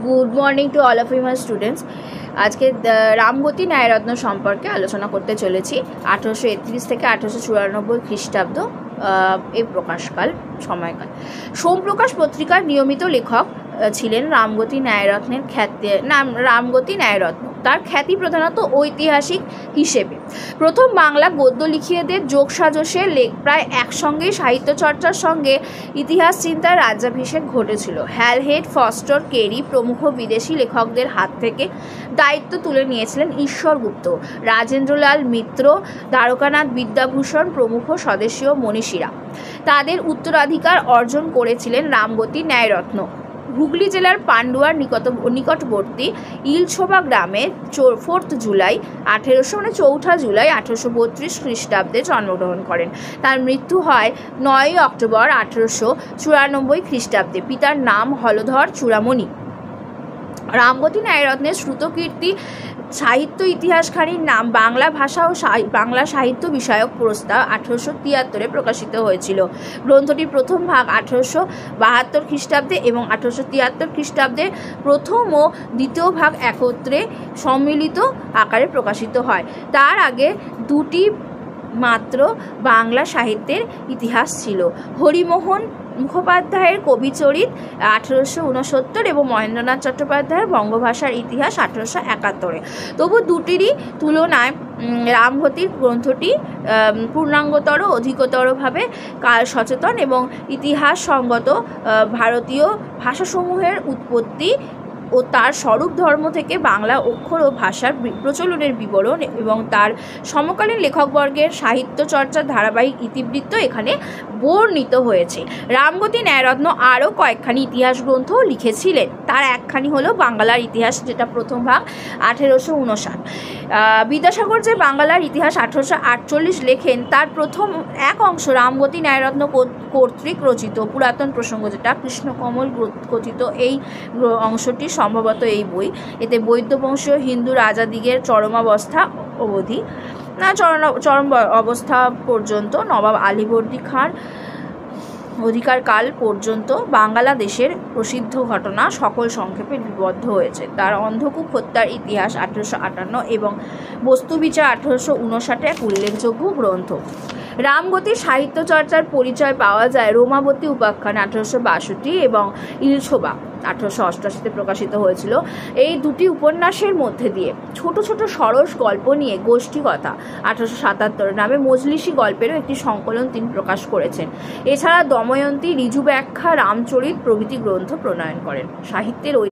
Good morning to all of you my students. আজকে রামগতি ন্যায়রত্ন সম্পর্কে আলোচনা করতে চলেছি। 1831 থেকে 1894 খ্রিস্টাব্দ এই প্রকাশকাল সময়কাল। সোমপ্রকাশ পত্রিকার নিয়মিত লেখক ছিলেন রামগতি ন্যায়রত্নের রামগতি ন্যায়রত্ন। তার খ্যাতি প্রধানত ঐতিহাসিক হিসেবে। প্রথম বাংলা গদ্য লিখিয়েদের যোগসাজশে প্রায় একসঙ্গেই সাহিত্য চর্চার সঙ্গে ইতিহাস চিন্তার রাজ্যাভিষেক ঘটেছিল। হ্যালহেড, ফস্টার, কেরি প্রমুখ বিদেশি লেখকদের হাত থেকে দায়িত্ব তুলে নিয়েছিলেন ঈশ্বরগুপ্ত, রাজেন্দ্রলাল মিত্র, দ্বারকানাথ বিদ্যাভূষণ প্রমুখ স্বদেশীয় মনীষীরা। তাদের উত্তরাধিকার অর্জন করেছিলেন রামগতি ন্যায়রত্ন। হুগলি জেলার পান্ডুয়ার নিকটবর্তী ইলছোবা গ্রামে 4 জুলাই 1832 খ্রিস্টাব্দে জন্মগ্রহণ করেন। তার মৃত্যু হয় 9 অক্টোবর 1894 খ্রিস্টাব্দে। পিতার নাম হলধর চূড়ামণি। রামগতি ন্যায়রত্নের শ্রুতকীর্তি সাহিত্য ইতিহাসখানির নাম বাংলা ভাষা ও বাংলা সাহিত্য বিষয়ক প্রস্তাব 1873 প্রকাশিত হয়েছিল। গ্রন্থটির প্রথম ভাগ 1872 খ্রিস্টাব্দে এবং 1873 খ্রিস্টাব্দে প্রথম ও দ্বিতীয় ভাগ একত্রে সম্মিলিত আকারে প্রকাশিত হয়। তার আগে দুটি মাত্র বাংলা সাহিত্যের ইতিহাস ছিল। হরিমোহন মুখোপাধ্যায়ের কবিচরিত 1869 এবং মহেন্দ্রনাথ চট্টোপাধ্যায়ের বঙ্গভাষার ইতিহাস 1871। তবু দুটিরই তুলনায় রামগতির গ্রন্থটি পূর্ণাঙ্গতর, অধিকতরভাবে কাল সচেতন এবং ইতিহাস সঙ্গত। ভারতীয় ভাষাসমূহের উৎপত্তি ও তার স্বরূপ ধর্ম থেকে বাংলা অক্ষর ও ভাষার প্রচলনের বিবরণ এবং তার সমকালীন লেখকবর্গের সাহিত্য চর্চার ধারাবাহিক ইতিবৃত্ত এখানে বর্ণিত হয়েছে। রামগতি ন্যায়রত্ন আরও কয়েকখানি ইতিহাস গ্রন্থ লিখেছিলেন। তার একখানি হলো বাংলার ইতিহাস, যেটা প্রথম ভাগ 1859। বিদ্যাসাগর যে বাংলার ইতিহাস 1848 লেখেন, তার প্রথম এক অংশ রামগতি ন্যায়রত্ন কর্তৃক রচিত পুরাতন প্রসঙ্গ, যেটা কৃষ্ণকমল কথিত এই অংশটি সম্ভবত এই বই। এতে বৈদ্যবংশীয় হিন্দু রাজাদিগের চরমাবস্থা অবধি চরম অবস্থা পর্যন্ত নবাব আলীবর্দী খাঁর অধিকারকাল পর্যন্ত বাংলাদেশের প্রসিদ্ধ ঘটনা সকল সংক্ষেপে লিপিবদ্ধ হয়েছে। তার অন্ধকূপ হত্যার ইতিহাস 1858 এবং বস্তুবিচার 1859 এক উল্লেখযোগ্য গ্রন্থ। রামগতির সাহিত্য চর্চার পরিচয় পাওয়া যায় রোমাবতী উপাখ্যান 1862 এবং ইলছোবা 1888 প্রকাশিত হয়েছিল। এই দুটি উপন্যাসের মধ্যে দিয়ে ছোট ছোট সরস গল্প নিয়ে গোষ্ঠীকথা 1877 নামে মজলিসি গল্পেরও একটি সংকলন তিনি প্রকাশ করেছেন। এছাড়া দময়ন্তী, ঋজু ব্যাখ্যা, রামচরিত প্রভৃতি গ্রন্থ প্রণয়ন করেন। সাহিত্যের